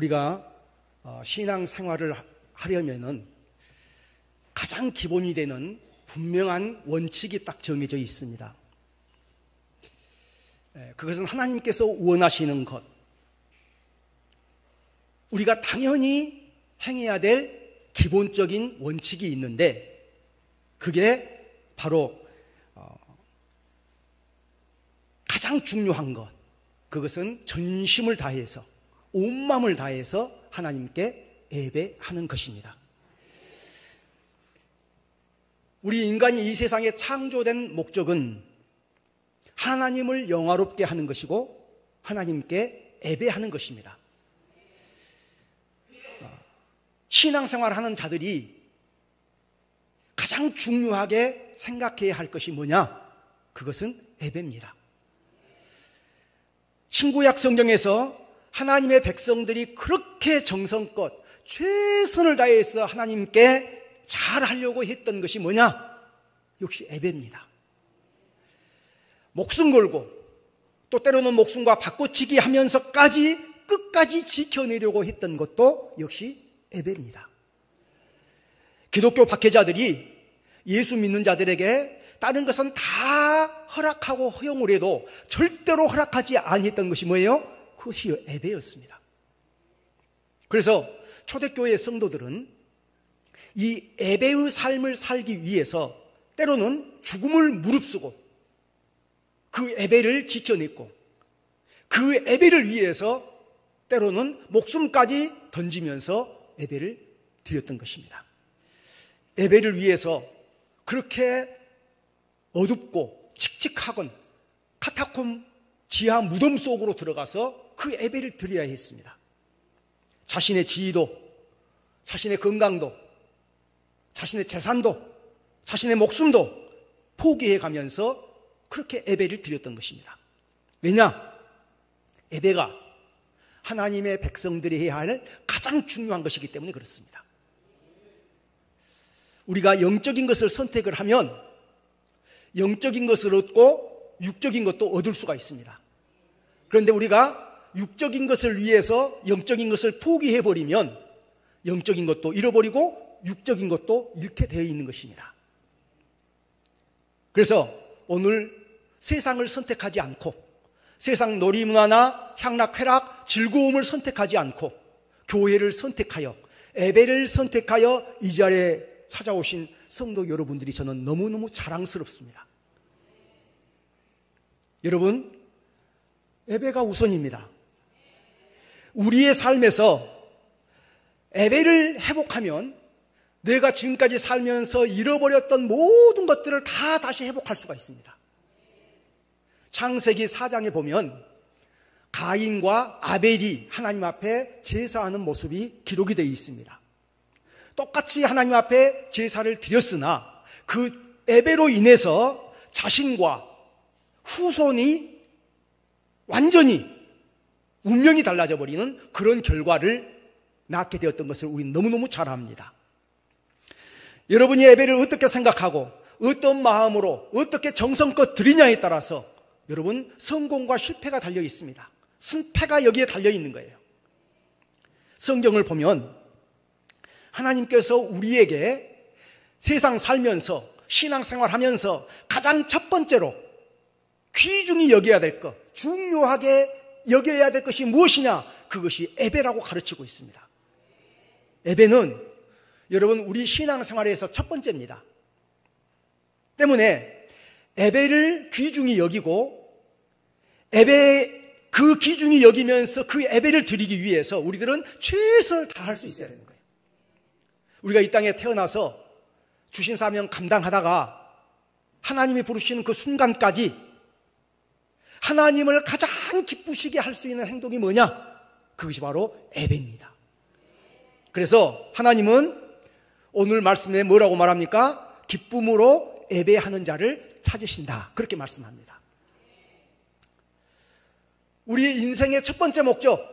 우리가 신앙생활을 하려면은 가장 기본이 되는 분명한 원칙이 딱 정해져 있습니다. 그것은 하나님께서 원하시는 것, 우리가 당연히 행해야 될 기본적인 원칙이 있는데, 그게 바로 가장 중요한 것, 그것은 전심을 다해서, 온 마음을 다해서 하나님께 예배하는 것입니다. 우리 인간이 이 세상에 창조된 목적은 하나님을 영화롭게 하는 것이고 하나님께 예배하는 것입니다. 신앙생활하는 자들이 가장 중요하게 생각해야 할 것이 뭐냐? 그것은 예배입니다. 신구약 성경에서 하나님의 백성들이 그렇게 정성껏 최선을 다해서 하나님께 잘하려고 했던 것이 뭐냐? 역시 예배입니다. 목숨 걸고 또 때로는 목숨과 바꿔치기 하면서까지 끝까지 지켜내려고 했던 것도 역시 예배입니다. 기독교 박해자들이 예수 믿는 자들에게 다른 것은 다 허락하고 허용을 해도 절대로 허락하지 아니했던 것이 뭐예요? 그것이 예배였습니다. 그래서 초대교회 성도들은 이 예배의 삶을 살기 위해서 때로는 죽음을 무릅쓰고 그 예배를 지켜냈고, 그 예배를 위해서 때로는 목숨까지 던지면서 예배를 드렸던 것입니다. 예배를 위해서 그렇게 어둡고 칙칙하건 카타콤 지하 무덤 속으로 들어가서 그 예배를 드려야 했습니다. 자신의 지위도, 자신의 건강도, 자신의 재산도, 자신의 목숨도 포기해 가면서 그렇게 예배를 드렸던 것입니다. 왜냐? 예배가 하나님의 백성들이 해야 할 가장 중요한 것이기 때문에 그렇습니다. 우리가 영적인 것을 선택을 하면 영적인 것을 얻고 육적인 것도 얻을 수가 있습니다. 그런데 우리가 육적인 것을 위해서 영적인 것을 포기해버리면 영적인 것도 잃어버리고 육적인 것도 잃게 되어 있는 것입니다. 그래서 오늘 세상을 선택하지 않고 세상 놀이문화나 향락쾌락, 즐거움을 선택하지 않고 교회를 선택하여 예배를 선택하여 이 자리에 찾아오신 성도 여러분들이 저는 너무너무 자랑스럽습니다. 여러분, 예배가 우선입니다. 우리의 삶에서 예배를 회복하면 내가 지금까지 살면서 잃어버렸던 모든 것들을 다 다시 회복할 수가 있습니다. 창세기 4장에 보면 가인과 아벨이 하나님 앞에 제사하는 모습이 기록이 되어 있습니다. 똑같이 하나님 앞에 제사를 드렸으나 그 예배로 인해서 자신과 후손이 완전히 운명이 달라져 버리는 그런 결과를 낳게 되었던 것을 우리는 너무너무 잘 압니다. 여러분이 예배를 어떻게 생각하고 어떤 마음으로 어떻게 정성껏 드리냐에 따라서 여러분 성공과 실패가 달려 있습니다. 승패가 여기에 달려 있는 거예요. 성경을 보면 하나님께서 우리에게 세상 살면서 신앙생활하면서 가장 첫 번째로 귀중히 여겨야 될 것, 중요하게 여겨야 될 것이 무엇이냐? 그것이 예배라고 가르치고 있습니다. 예배는 여러분 우리 신앙생활에서 첫 번째입니다. 때문에 예배를 귀중히 여기고 그 귀중히 여기면서 그 예배를 드리기 위해서 우리들은 최선을 다할 수 있어야 되는 거예요. 우리가 이 땅에 태어나서 주신 사명 감당하다가 하나님이 부르시는 그 순간까지 하나님을 가장 기쁘시게 할 수 있는 행동이 뭐냐? 그것이 바로 예배입니다. 그래서 하나님은 오늘 말씀에 뭐라고 말합니까? 기쁨으로 예배하는 자를 찾으신다. 그렇게 말씀합니다. 우리의 인생의 첫 번째 목적,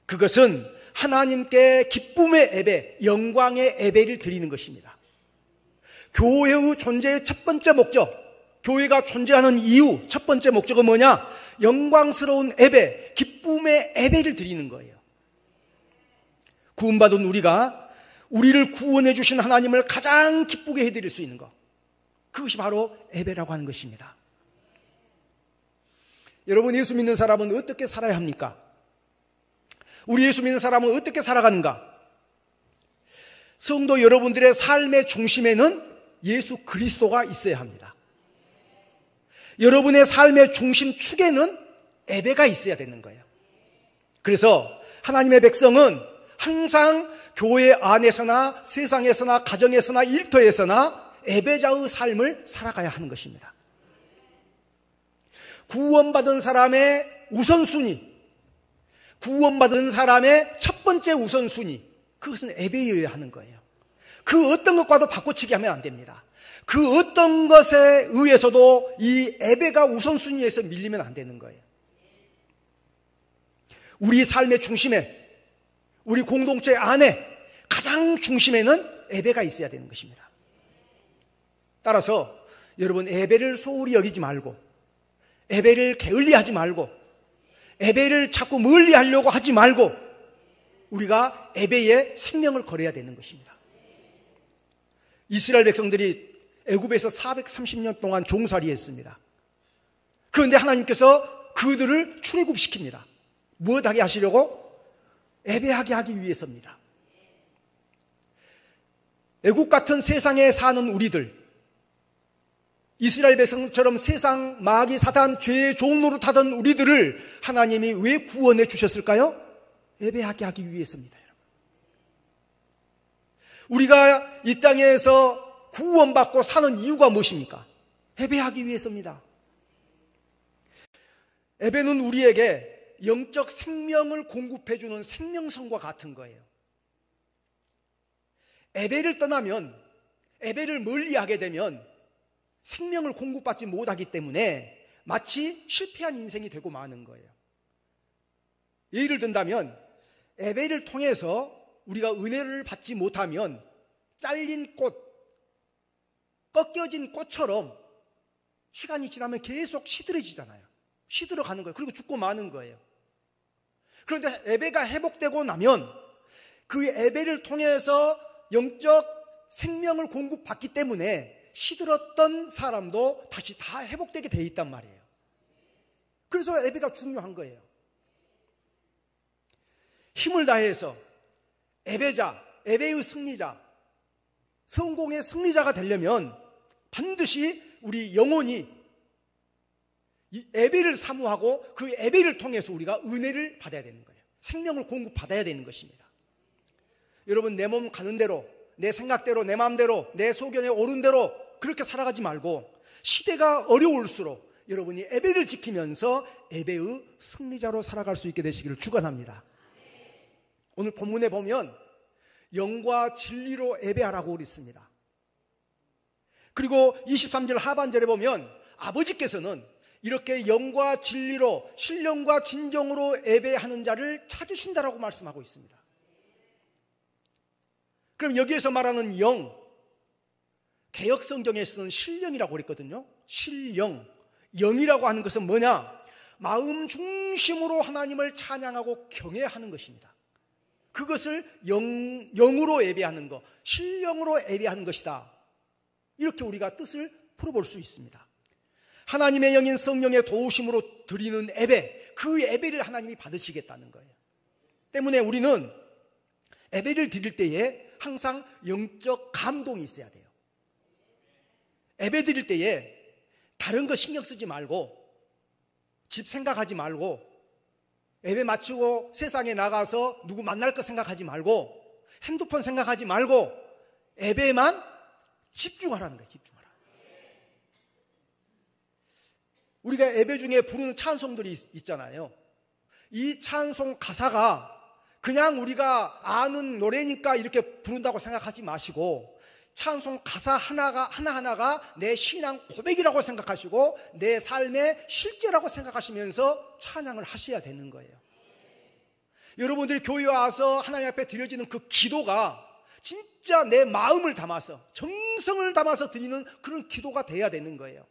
그것은 하나님께 기쁨의 예배, 영광의 예배를 드리는 것입니다. 교회의 존재의 첫 번째 목적, 교회가 존재하는 이유 첫 번째 목적은 뭐냐? 영광스러운 예배, 기쁨의 예배를 드리는 거예요. 구원받은 우리가 우리를 구원해 주신 하나님을 가장 기쁘게 해드릴 수 있는 것, 그것이 바로 예배라고 하는 것입니다. 여러분, 예수 믿는 사람은 어떻게 살아야 합니까? 우리 예수 믿는 사람은 어떻게 살아가는가? 성도 여러분들의 삶의 중심에는 예수 그리스도가 있어야 합니다. 여러분의 삶의 중심축에는 예배가 있어야 되는 거예요. 그래서 하나님의 백성은 항상 교회 안에서나 세상에서나 가정에서나 일터에서나 예배자의 삶을 살아가야 하는 것입니다. 구원받은 사람의 우선순위, 구원받은 사람의 첫 번째 우선순위, 그것은 예배여야 하는 거예요. 그 어떤 것과도 바꿔치기 하면 안 됩니다. 그 어떤 것에 의해서도 이 예배가 우선순위에서 밀리면 안 되는 거예요. 우리 삶의 중심에, 우리 공동체 안에 가장 중심에는 예배가 있어야 되는 것입니다. 따라서 여러분, 예배를 소홀히 여기지 말고, 예배를 게을리하지 말고, 예배를 자꾸 멀리 하려고 하지 말고, 우리가 예배에 생명을 걸어야 되는 것입니다. 이스라엘 백성들이 애굽에서 430년 동안 종살이했습니다. 그런데 하나님께서 그들을 출애굽시킵니다. 무엇하게 하시려고? 예배하게 하기 위해서입니다. 애국 같은 세상에 사는 우리들, 이스라엘 백성처럼 세상 마귀 사단 죄의 종로로 타던 우리들을 하나님이 왜 구원해 주셨을까요? 예배하게 하기 위해서입니다. 우리가 이 땅에서 구원받고 사는 이유가 무엇입니까? 예배하기 위해서입니다. 예배는 우리에게 영적 생명을 공급해주는 생명성과 같은 거예요. 예배를 떠나면, 예배를 멀리하게 되면 생명을 공급받지 못하기 때문에 마치 실패한 인생이 되고 마는 거예요. 예를 든다면 예배를 통해서 우리가 은혜를 받지 못하면 잘린 꽃, 꺾여진 꽃처럼 시간이 지나면 계속 시들해지잖아요. 시들어가는 거예요. 그리고 죽고 마는 거예요. 그런데 예배가 회복되고 나면 그 예배를 통해서 영적 생명을 공급받기 때문에 시들었던 사람도 다시 다 회복되게 돼 있단 말이에요. 그래서 예배가 중요한 거예요. 힘을 다해서 예배자, 예배의 승리자, 성공의 승리자가 되려면 반드시 우리 영혼이 이 예배를 사모하고 그 예배를 통해서 우리가 은혜를 받아야 되는 거예요. 생명을 공급받아야 되는 것입니다. 여러분, 내 몸 가는 대로, 내 생각대로, 내 마음대로, 내 소견에 오른 대로 그렇게 살아가지 말고 시대가 어려울수록 여러분이 예배를 지키면서 예배의 승리자로 살아갈 수 있게 되시기를 축원합니다. 오늘 본문에 보면 영과 진리로 예배하라고 그랬습니다. 그리고 23절 하반절에 보면 아버지께서는 이렇게 영과 진리로 신령과 진정으로 예배하는 자를 찾으신다라고 말씀하고 있습니다. 그럼 여기에서 말하는 영, 개역 성경에서는 신령이라고 그랬거든요. 신령, 영이라고 하는 것은 뭐냐? 마음 중심으로 하나님을 찬양하고 경외하는 것입니다. 그것을 영으로 예배하는 것, 신령으로 예배하는 것이다. 이렇게 우리가 뜻을 풀어볼 수 있습니다. 하나님의 영인 성령의 도우심으로 드리는 예배, 그 예배를 하나님이 받으시겠다는 거예요. 때문에 우리는 예배를 드릴 때에 항상 영적 감동이 있어야 돼요. 예배 드릴 때에 다른 거 신경 쓰지 말고, 집 생각하지 말고, 예배 마치고 세상에 나가서 누구 만날 거 생각하지 말고, 핸드폰 생각하지 말고 예배에만 집중하라는 거예요. 집중하라. 우리가 예배 중에 부르는 찬송들이 있잖아요. 이 찬송 가사가 그냥 우리가 아는 노래니까 이렇게 부른다고 생각하지 마시고, 찬송 가사 하나하나가 내 신앙 고백이라고 생각하시고 내 삶의 실제라고 생각하시면서 찬양을 하셔야 되는 거예요. 여러분들이 교회에 와서 하나님 앞에 드려지는 그 기도가 진짜 내 마음을 담아서, 정성을 담아서 드리는 그런 기도가 돼야 되는 거예요.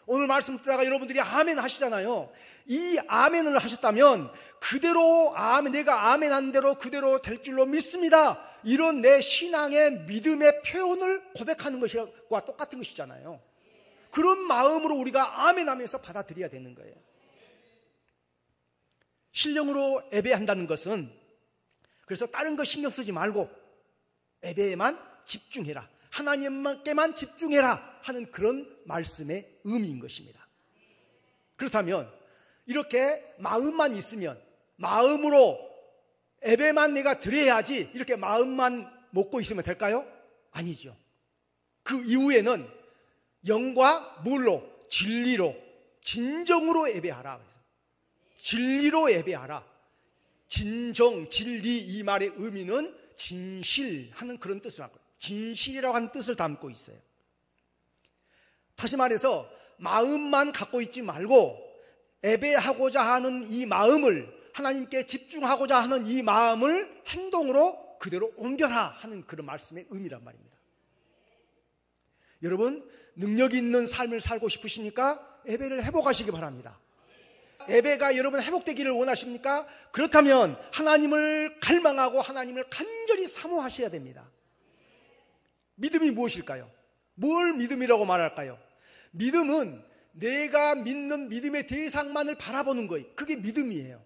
오늘 말씀 듣다가 여러분들이 아멘 하시잖아요. 이 아멘을 하셨다면 그대로 내가 아멘한 대로 그대로 될 줄로 믿습니다. 이런 내 신앙의 믿음의 표현을 고백하는 것과 똑같은 것이잖아요. 그런 마음으로 우리가 아멘하면서 받아들여야 되는 거예요. 신령으로 예배한다는 것은 그래서 다른 거 신경 쓰지 말고 예배에만 집중해라, 하나님께만 집중해라 하는 그런 말씀의 의미인 것입니다. 그렇다면 이렇게 마음만 있으면, 마음으로 예배만 내가 드려야지 이렇게 마음만 먹고 있으면 될까요? 아니죠. 그 이후에는 영과 뭘로? 진리로, 진정으로 예배하라. 그래서 진리로 예배하라. 진정, 진리, 이 말의 의미는 진실하는 그런 뜻을 하고, 진실이라고 하는 뜻을 담고 있어요. 다시 말해서 마음만 갖고 있지 말고 예배하고자 하는 이 마음을, 하나님께 집중하고자 하는 이 마음을 행동으로 그대로 옮겨라 하는 그런 말씀의 의미란 말입니다. 여러분, 능력 있는 삶을 살고 싶으십니까? 예배를 회복하시기 바랍니다. 예배가 여러분 회복되기를 원하십니까? 그렇다면 하나님을 갈망하고 하나님을 간절히 사모하셔야 됩니다. 믿음이 무엇일까요? 뭘 믿음이라고 말할까요? 믿음은 내가 믿는 믿음의 대상만을 바라보는 거예요. 그게 믿음이에요.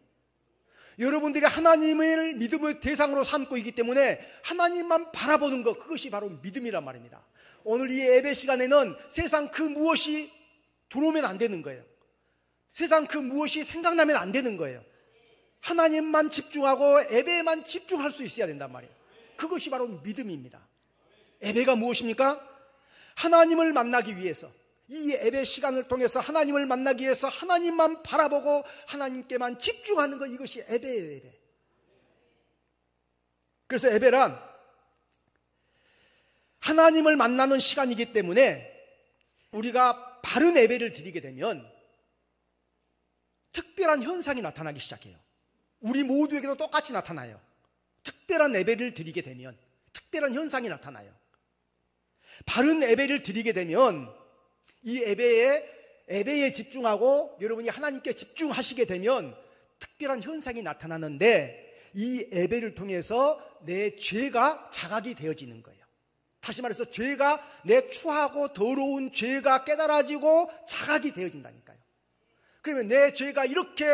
여러분들이 하나님을 믿음의 대상으로 삼고 있기 때문에 하나님만 바라보는 것, 그것이 바로 믿음이란 말입니다. 오늘 이 예배 시간에는 세상 그 무엇이 들어오면 안 되는 거예요. 세상 그 무엇이 생각나면 안 되는 거예요. 하나님만 집중하고 예배에만 집중할 수 있어야 된단 말이에요. 그것이 바로 믿음입니다. 예배가 무엇입니까? 하나님을 만나기 위해서, 이 예배 시간을 통해서 하나님을 만나기 위해서 하나님만 바라보고 하나님께만 집중하는 것, 이것이 예배예요. 예배. 그래서 예배란 하나님을 만나는 시간이기 때문에 우리가 바른 예배를 드리게 되면 특별한 현상이 나타나기 시작해요. 우리 모두에게도 똑같이 나타나요. 특별한 예배를 드리게 되면 특별한 현상이 나타나요. 바른 예배를 드리게 되면 이 예배에 집중하고 여러분이 하나님께 집중하시게 되면 특별한 현상이 나타나는데, 이 예배를 통해서 내 죄가 자각이 되어지는 거예요. 다시 말해서 죄가, 내 추하고 더러운 죄가 깨달아지고 자각이 되어진다니까요. 그러면 내 죄가, 이렇게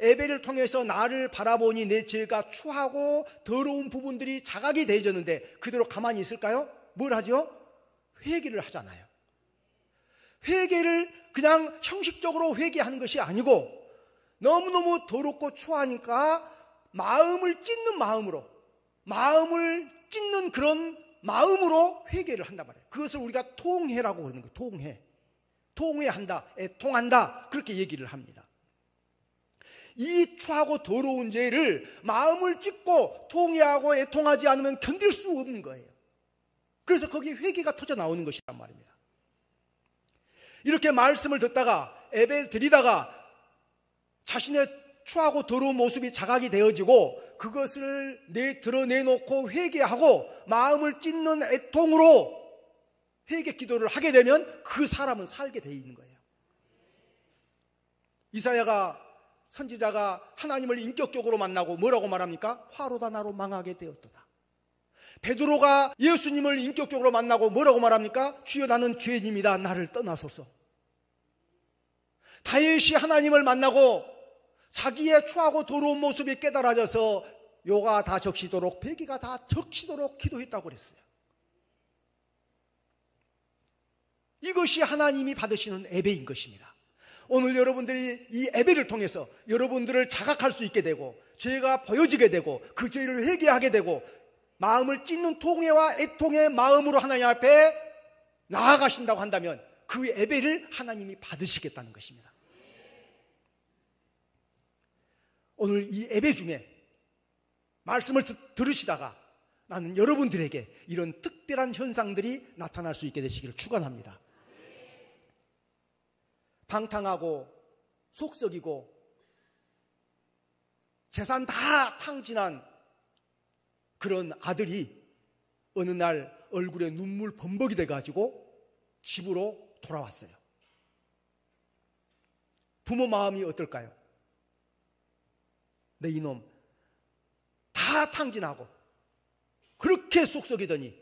예배를 통해서 나를 바라보니 내 죄가 추하고 더러운 부분들이 자각이 되어졌는데 그대로 가만히 있을까요? 뭘 하죠? 회개를 하잖아요. 회개를 그냥 형식적으로 회개하는 것이 아니고 너무너무 더럽고 추하니까 마음을 찢는 마음으로, 마음을 찢는 그런 마음으로 회개를 한단 말이에요. 그것을 우리가 통회라고 그러는 거예요. 통회. 통회한다, 애통한다, 그렇게 얘기를 합니다. 이 추하고 더러운 죄를 마음을 찢고 통회하고 애통하지 않으면 견딜 수 없는 거예요. 그래서 거기에 회개가 터져 나오는 것이란 말입니다. 이렇게 말씀을 듣다가 예배 드리다가 자신의 추하고 더러운 모습이 자각이 되어지고 그것을 드러내놓고 회개하고 마음을 찢는 애통으로 회개 기도를 하게 되면 그 사람은 살게 되어 있는 거예요. 이사야가, 선지자가 하나님을 인격적으로 만나고 뭐라고 말합니까? 화로다 나로 망하게 되었도다. 베드로가 예수님을 인격적으로 만나고 뭐라고 말합니까? 주여 나는 죄인입니다. 나를 떠나소서. 다윗이 하나님을 만나고 자기의 추하고 더러운 모습이 깨달아져서 요가 다 적시도록, 베개가 다 적시도록 기도했다고 그랬어요. 이것이 하나님이 받으시는 예배인 것입니다. 오늘 여러분들이 이 예배를 통해서 여러분들을 자각할 수 있게 되고 죄가 보여지게 되고 그 죄를 회개하게 되고 마음을 찢는 통회와 애통의 마음으로 하나님 앞에 나아가신다고 한다면 그 예배를 하나님이 받으시겠다는 것입니다. 오늘 이 예배 중에 말씀을 들으시다가 나는 여러분들에게 이런 특별한 현상들이 나타날 수 있게 되시기를 축원합니다. 방탕하고 속썩이고 재산 다 탕진한 그런 아들이 어느 날 얼굴에 눈물 범벅이 돼가지고 집으로 돌아왔어요. 부모 마음이 어떨까요? 내 이놈 다 탕진하고 그렇게 쏙쏙이더니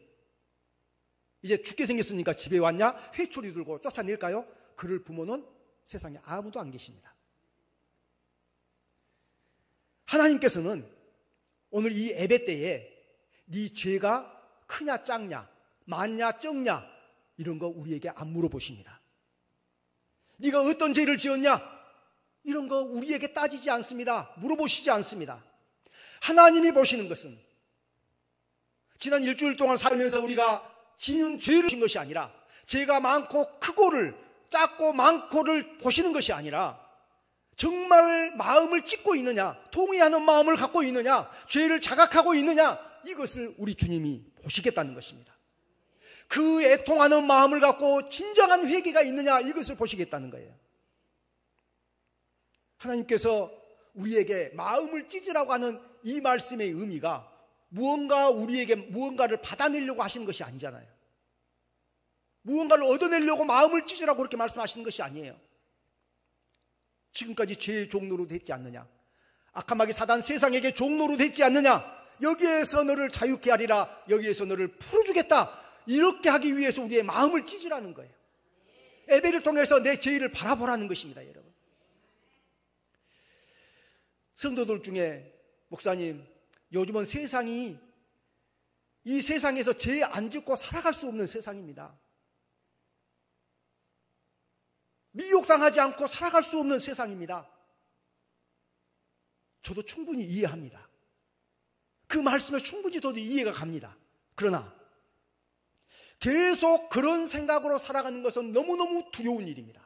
이제 죽게 생겼으니까 집에 왔냐? 회초리 들고 쫓아낼까요? 그럴 부모는 세상에 아무도 안 계십니다. 하나님께서는 오늘 이 예배 때에 네 죄가 크냐 작냐, 많냐 적냐 이런 거 우리에게 안 물어보십니다. 네가 어떤 죄를 지었냐? 이런 거 우리에게 따지지 않습니다. 물어보시지 않습니다. 하나님이 보시는 것은 지난 일주일 동안 살면서 우리가 지은 죄를 보신 것이 아니라 죄가 많고 크고를 작고 많고를 보시는 것이 아니라 정말 마음을 찢고 있느냐, 통회하는 마음을 갖고 있느냐, 죄를 자각하고 있느냐 이것을 우리 주님이 보시겠다는 것입니다. 그 애통하는 마음을 갖고 진정한 회개가 있느냐 이것을 보시겠다는 거예요. 하나님께서 우리에게 마음을 찢으라고 하는 이 말씀의 의미가 무언가 우리에게 무언가를 받아내려고 하시는 것이 아니잖아요. 무언가를 얻어내려고 마음을 찢으라고 그렇게 말씀하시는 것이 아니에요. 지금까지 죄의 종로로 됐지 않느냐, 악한 마귀 사단 세상에게 종로로 됐지 않느냐, 여기에서 너를 자유케 하리라, 여기에서 너를 풀어주겠다, 이렇게 하기 위해서 우리의 마음을 찢으라는 거예요. 예배를 통해서 내 죄를 바라보라는 것입니다. 여러분, 성도들 중에 목사님, 요즘은 세상이 이 세상에서 죄 안 짓고 살아갈 수 없는 세상입니다. 미혹당하지 않고 살아갈 수 없는 세상입니다. 저도 충분히 이해합니다. 그 말씀에 충분히 저도 이해가 갑니다. 그러나 계속 그런 생각으로 살아가는 것은 너무너무 두려운 일입니다.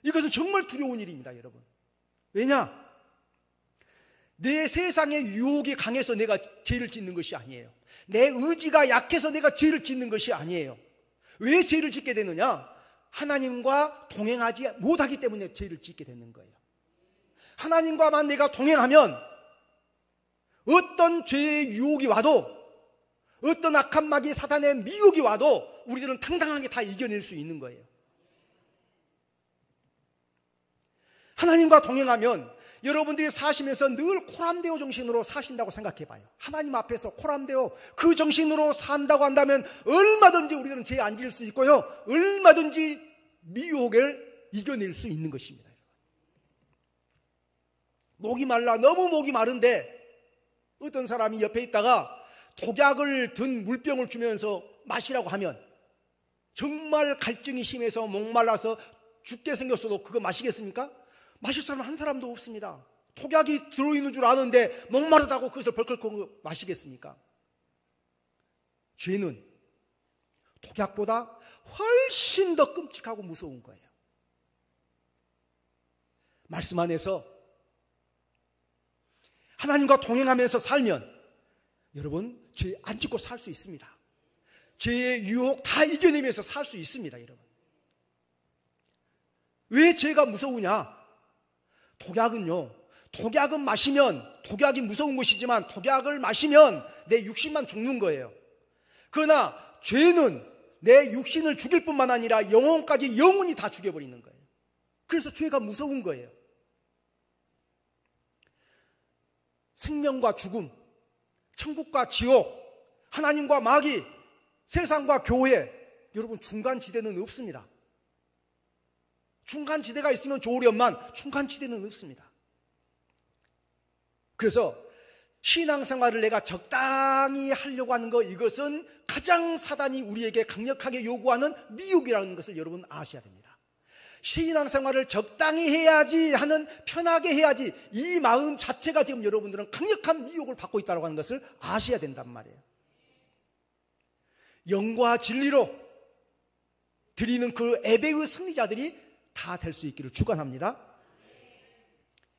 이것은 정말 두려운 일입니다, 여러분. 왜냐? 내 세상의 유혹이 강해서 내가 죄를 짓는 것이 아니에요. 내 의지가 약해서 내가 죄를 짓는 것이 아니에요. 왜 죄를 짓게 되느냐? 하나님과 동행하지 못하기 때문에 죄를 짓게 되는 거예요. 하나님과만 내가 동행하면 어떤 죄의 유혹이 와도, 어떤 악한 마귀 사단의 미혹이 와도 우리들은 당당하게 다 이겨낼 수 있는 거예요. 하나님과 동행하면 여러분들이 사시면서 늘 코람데오 정신으로 사신다고 생각해 봐요. 하나님 앞에서 코람데오 그 정신으로 산다고 한다면 얼마든지 우리들은 죄 안 지을 수 있고요, 얼마든지 미혹을 이겨낼 수 있는 것입니다. 목이 말라, 너무 목이 마른데 어떤 사람이 옆에 있다가 독약을 든 물병을 주면서 마시라고 하면 정말 갈증이 심해서 목말라서 죽게 생겼어도 그거 마시겠습니까? 마실 사람은 한 사람도 없습니다. 독약이 들어있는 줄 아는데 목마르다고 그것을 벌컥 마시겠습니까? 죄는 독약보다 훨씬 더 끔찍하고 무서운 거예요. 말씀 안에서 하나님과 동행하면서 살면 여러분 죄 안 짓고 살 수 있습니다. 죄의 유혹 다 이겨내면서 살 수 있습니다. 여러분, 왜 죄가 무서우냐? 독약은 마시면, 독약이 무서운 것이지만 독약을 마시면 내 육신만 죽는 거예요. 그러나 죄는 내 육신을 죽일 뿐만 아니라 영혼까지, 영혼이 다 죽여버리는 거예요. 그래서 죄가 무서운 거예요. 생명과 죽음, 천국과 지옥, 하나님과 마귀, 세상과 교회, 여러분 중간지대는 없습니다. 중간지대가 있으면 좋으련만 중간지대는 없습니다. 그래서 신앙생활을 내가 적당히 하려고 하는 것, 이것은 가장 사단이 우리에게 강력하게 요구하는 미혹이라는 것을 여러분 아셔야 됩니다. 신앙생활을 적당히 해야지 하는, 편하게 해야지, 이 마음 자체가 지금 여러분들은 강력한 미혹을 받고 있다고 하는 것을 아셔야 된단 말이에요. 영과 진리로 드리는 그 예배의 승리자들이 다 될 수 있기를 축원합니다.